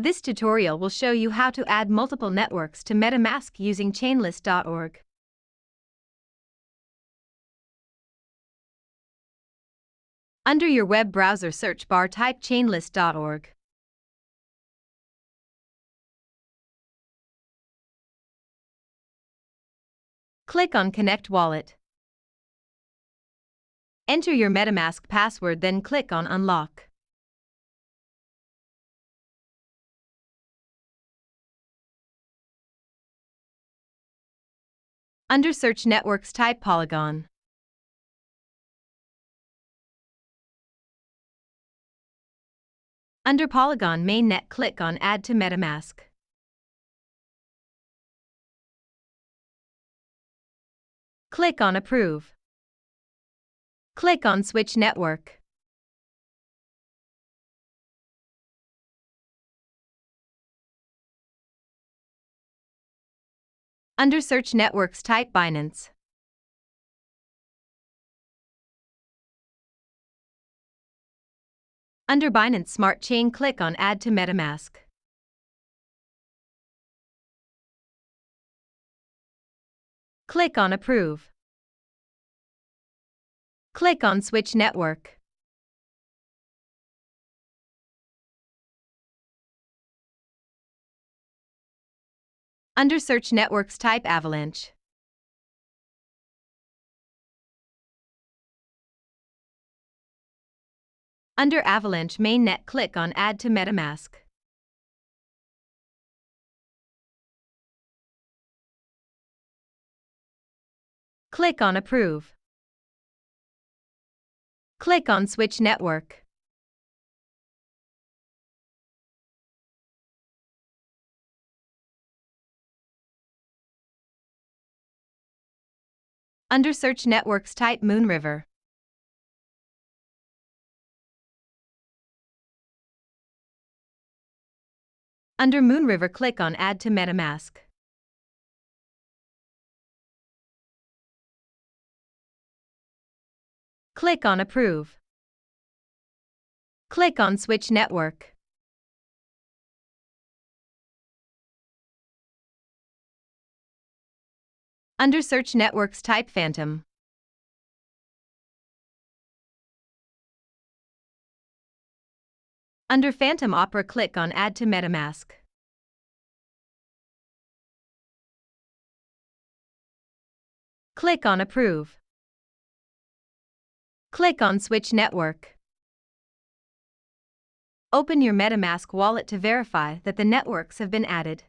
This tutorial will show you how to add multiple networks to MetaMask using chainlist.org. Under your web browser search bar type chainlist.org. Click on Connect Wallet. Enter your MetaMask password, then click on Unlock. Under Search Networks type Polygon. Under Polygon Mainnet click on Add to MetaMask. Click on Approve. Click on Switch Network. Under Search Networks type Binance. Under Binance Smart Chain click on Add to MetaMask. Click on Approve. Click on Switch Network. Under Search Networks type Avalanche. Under Avalanche Mainnet click on Add to MetaMask. Click on Approve. Click on Switch Network. Under Search Networks type Moonriver. Under Moonriver click on Add to MetaMask. Click on Approve. Click on Switch Network. Under Search Networks type Phantom. Under Phantom Opera click on Add to MetaMask. Click on Approve. Click on Switch Network. Open your MetaMask wallet to verify that the networks have been added.